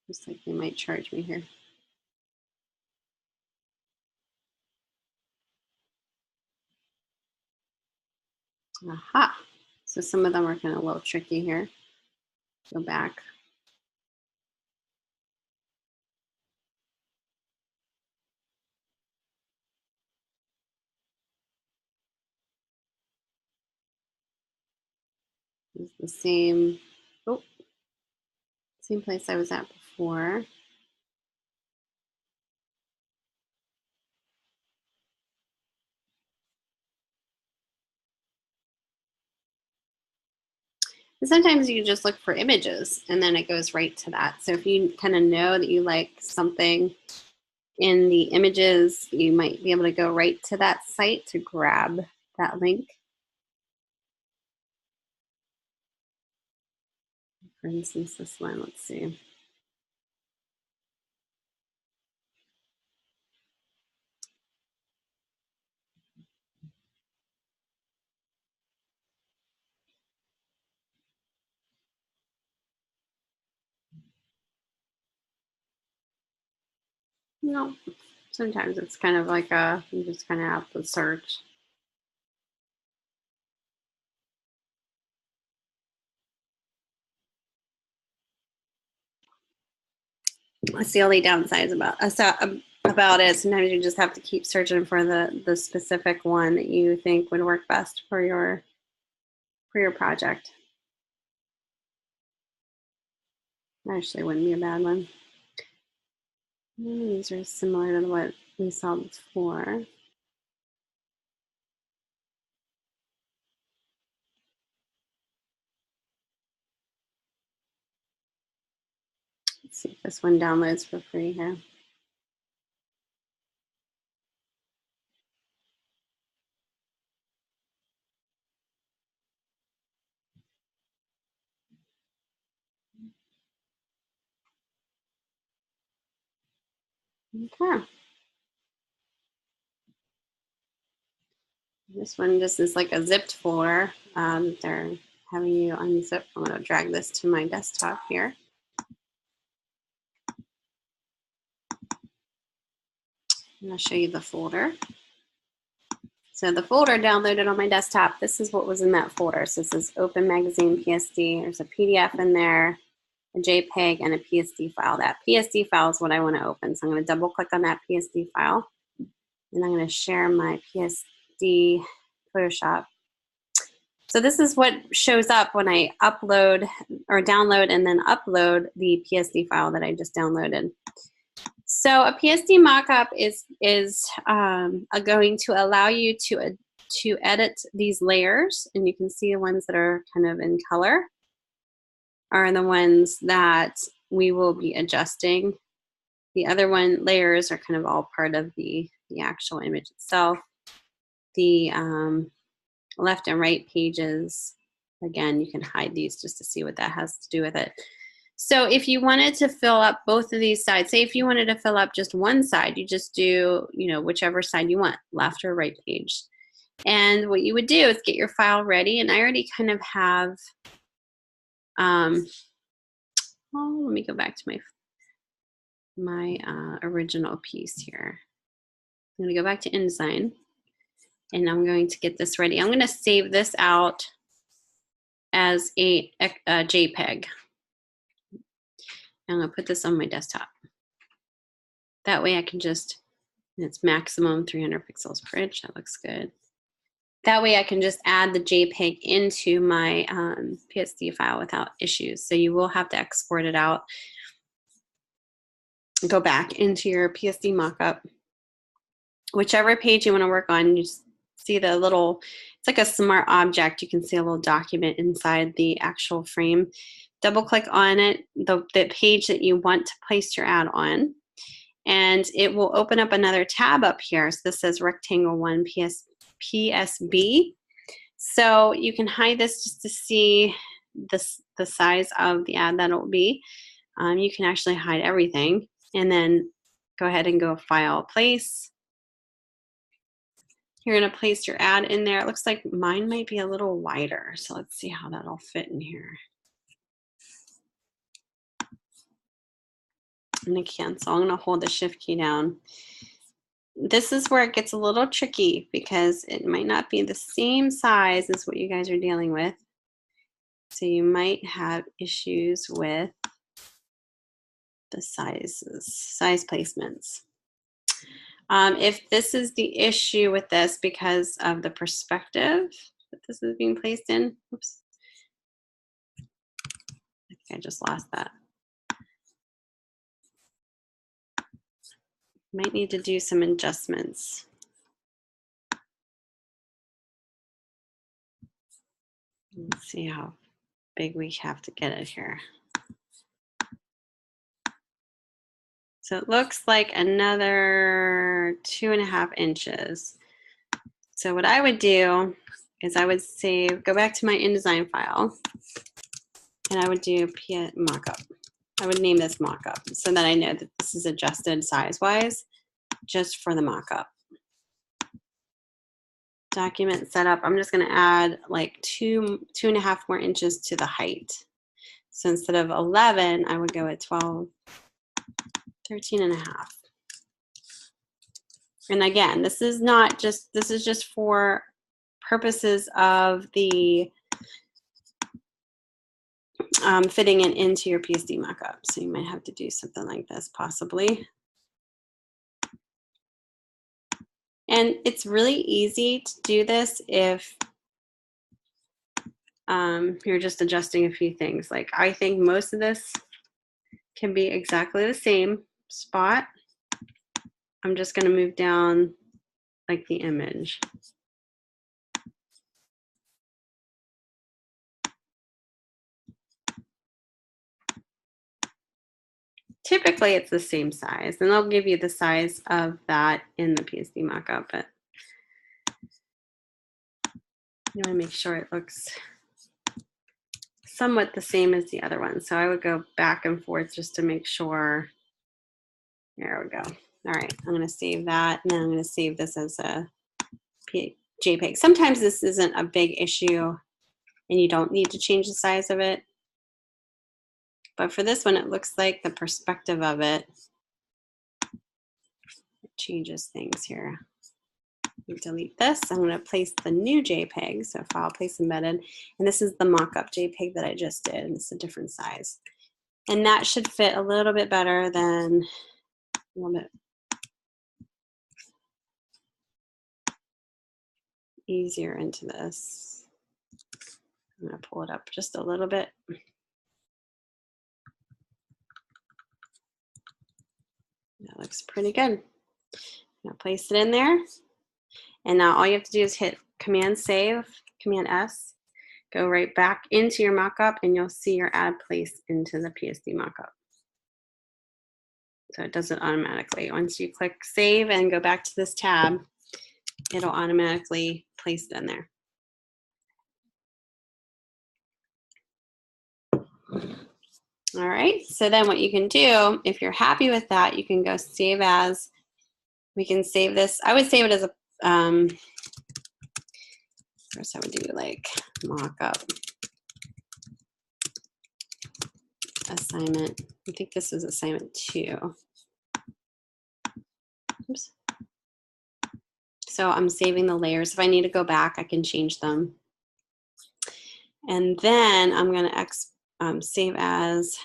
[SPEAKER 1] Looks like they might charge me here. Aha. So some of them are kind of a little tricky here. Go back. It's the same, same place I was at before. And sometimes you just look for images and then it goes right to that. So if you kind of know that you like something in the images, you might be able to go right to that site to grab that link. For instance, this one, let's see. No, sometimes it's kind of like you just kind of have to search. That's the only downsides about it. Sometimes you just have to keep searching for the specific one that you think would work best for your project. Actually, wouldn't be a bad one. These are similar to what we saw before. Let's see if this one downloads for free here. Okay. This one just is like a zipped folder. They're having you unzip. I'm going to drag this to my desktop here. And I'll show you the folder. So the folder downloaded on my desktop, this is what was in that folder. So this is Open Magazine PSD. There's a PDF in there, a JPEG, and a PSD file. That PSD file is what I want to open. So I'm going to double click on that PSD file. And I'm going to share my PSD Photoshop. So this is what shows up when I upload or download and then upload the PSD file that I just downloaded. So a PSD mockup is going to allow you to edit these layers, and you can see the ones that are kind of in color are the ones that we will be adjusting. The other layers are kind of all part of the actual image itself. The left and right pages, again, you can hide these just to see what that has to do with it. So if you wanted to fill up both of these sides, say if you wanted to fill up just one side, you just do, whichever side you want, left or right page. And what you would do is get your file ready. And I already kind of have, let me go back to my original piece here. I'm going to go back to InDesign, and I'm going to get this ready. I'm going to save this out as a JPEG. I'm going to put this on my desktop. That way I can just, it's maximum 300 pixels per inch. That looks good. That way I can just add the JPEG into my PSD file without issues. So you will have to export it out. Go back into your PSD mockup. Whichever page you want to work on, you just see the little, it's like a smart object. You can see a little document inside the actual frame. Double click on it, the page that you want to place your ad on, and it will open up another tab up here. So this says Rectangle 1 PSB. So you can hide this just to see the size of the ad that it will be. You can actually hide everything, and then go ahead and go File, Place. You're going to place your ad in there. It looks like mine might be a little wider, so let's see how that'll fit in here. I'm going to cancel. I'm going to hold the Shift key down. This is where it gets a little tricky because it might not be the same size as what you guys are dealing with. So you might have issues with the size placements. If this is the issue with this because of the perspective that this is being placed in, oops, I think I just lost that. Might need to do some adjustments. Let's see how big we have to get it here. So it looks like another 2.5 inches. So what I would do is I would go back to my InDesign file, and I would do mockup. I would name this mockup so that I know that this is adjusted size-wise just for the mockup. Document setup, I'm just going to add like 2.5 more inches to the height. So instead of 11, I would go at 12, 13.5. And again, this is just for purposes of the fitting it into your PSD mockup. So you might have to do something like this possibly. And it's really easy to do this if you're just adjusting a few things. Like I think most of this can be exactly the same spot. I'm just going to move down like the image. Typically it's the same size, and they'll give you the size of that in the PSD mockup, but you want to make sure it looks somewhat the same as the other one. So I would go back and forth just to make sure. There we go. All right, I'm going to save that, and then I'm going to save this as a JPEG. Sometimes this isn't a big issue, and you don't need to change the size of it. But for this one, it looks like the perspective of it changes things here. Delete this. I'm going to place the new JPEG, so file place embedded, and this is the mock-up JPEG that I just did, and it's a different size. And that should fit a little bit better than a little bit easier into this. I'm going to pull it up just a little bit. That looks pretty good. Now place it in there. And now all you have to do is hit Command Save, Command S, go right back into your mockup, and you'll see your ad placed into the PSD mockup. So it does it automatically. Once you click Save and go back to this tab, it'll automatically place it in there. All right, so then what you can do, if you're happy with that, you can go Save As. We can save this. I would save it as a, first I would do like mock-up assignment. I think this is assignment 2. Oops. So I'm saving the layers. If I need to go back, I can change them. And then I'm going to save as.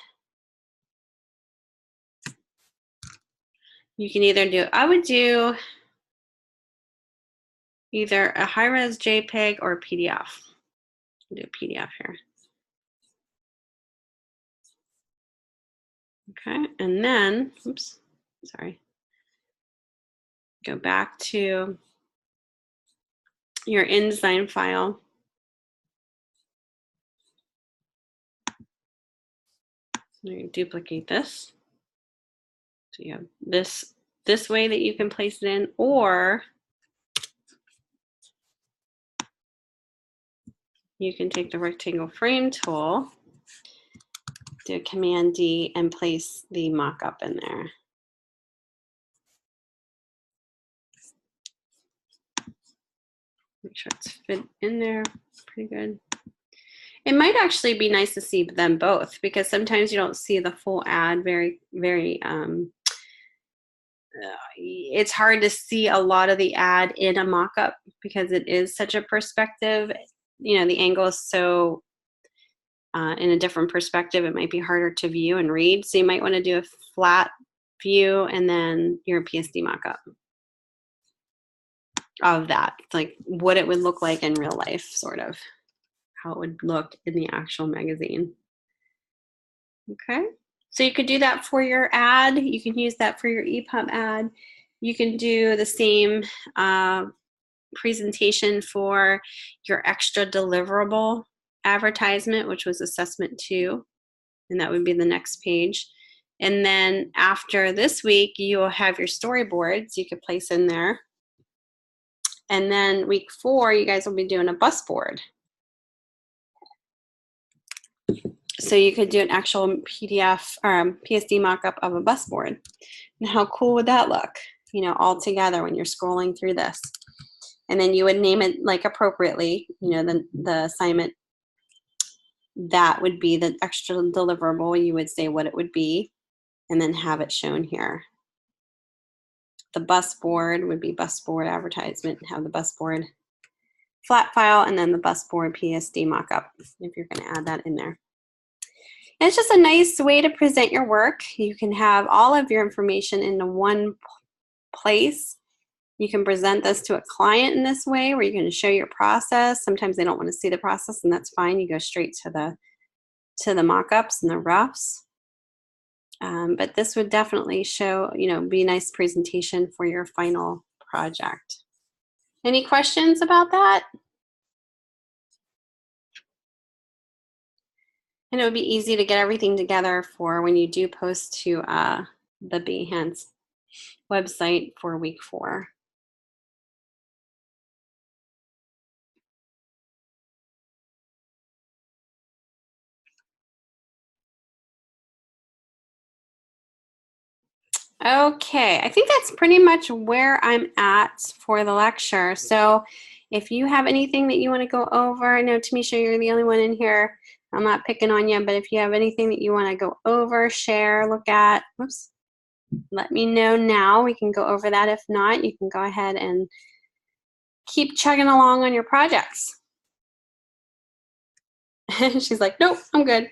[SPEAKER 1] You can either do, I would do either a high-res JPEG or a PDF. I'll do a PDF here. Okay, and then, oops, sorry. Go back to your InDesign file. You duplicate this. So you have this way that you can place it in, or you can take the rectangle frame tool, do Command D, and place the mock-up in there. Make sure it's fit in there pretty good. It might actually be nice to see them both, because sometimes you don't see the full ad very, it's hard to see a lot of the ad in a mock-up because it is such a perspective. You know, the angle is so in a different perspective, it might be harder to view and read. So you might want to do a flat view and then your PSD mock-up of that, like what it would look like in real life, sort of how it would look in the actual magazine. Okay, so you could do that for your ad. You can use that for your EPUB ad. You can do the same presentation for your extra deliverable advertisement, which was assessment 2, and that would be the next page. And then after this week, you'll have your storyboards you could place in there. And then week 4, you guys will be doing a bus board. So you could do an actual PDF or PSD mock-up of a bus board. And how cool would that look, you know, all together when you're scrolling through this? And then you would name it like appropriately, you know, the assignment that would be the extra deliverable. You would say what it would be and then have it shown here. The bus board would be bus board advertisement, have the bus board flat file, and then the bus board PSD mockup if you're going to add that in there. And it's just a nice way to present your work. You can have all of your information in one place. You can present this to a client in this way where you're going to show your process. Sometimes they don't want to see the process, and that's fine. You go straight to the mockups and the roughs. But this would definitely show, you know, be a nice presentation for your final project. Any questions about that? And it would be easy to get everything together for when you do post to the Behance website for week 4. Okay, I think that's pretty much where I'm at for the lecture. So if you have anything that you want to go over, I know Tamisha, you're the only one in here. I'm not picking on you, but if you have anything that you want to go over, share, look at, whoops, let me know now. We can go over that. If not, you can go ahead and keep chugging along on your projects. She's like, nope, I'm good.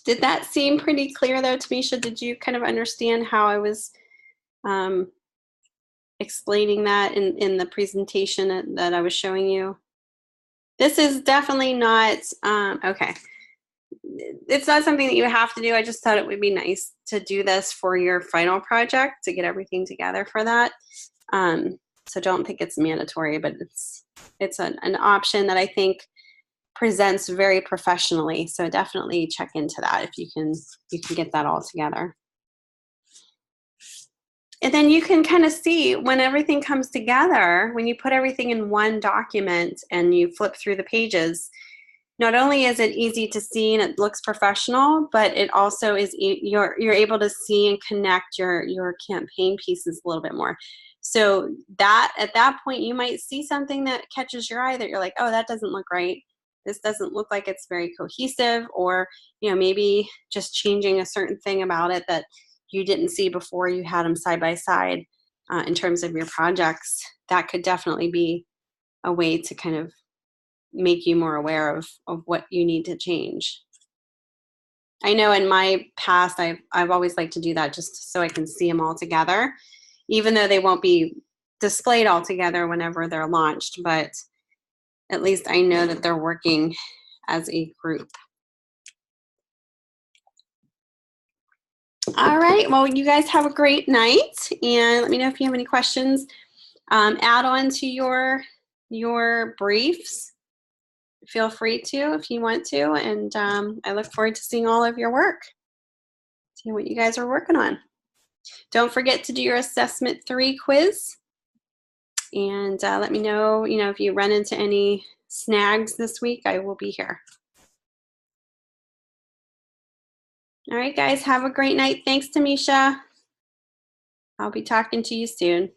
[SPEAKER 1] Did that seem pretty clear though, Tamisha? Did you kind of understand how I was explaining that in the presentation that I was showing you? This is definitely not, okay. It's not something that you have to do. I just thought it would be nice to do this for your final project to get everything together for that. So don't think it's mandatory, but it's an option that I think presents very professionally. So definitely check into that if you can get that all together. And then you can kind of see when everything comes together, when you put everything in one document and you flip through the pages, not only is it easy to see and it looks professional, but it also is you're able to see and connect your campaign pieces a little bit more. So that at that point you might see something that catches your eye that you're like, oh, that doesn't look right. This doesn't look like it's very cohesive, or maybe just changing a certain thing about it that you didn't see before you had them side by side in terms of your projects. That could definitely be a way to kind of make you more aware of what you need to change. I know in my past, I've always liked to do that just so I can see them all together, even though they won't be displayed all together whenever they're launched, but at least I know that they're working as a group. All right, well, you guys have a great night, and let me know if you have any questions. Add on to your briefs. Feel free to if you want to, and I look forward to seeing all of your work, seeing what you guys are working on. Don't forget to do your assessment 3 quiz, and let me know, if you run into any snags this week. I will be here. All right, guys, have a great night. Thanks, Tamisha. I'll be talking to you soon.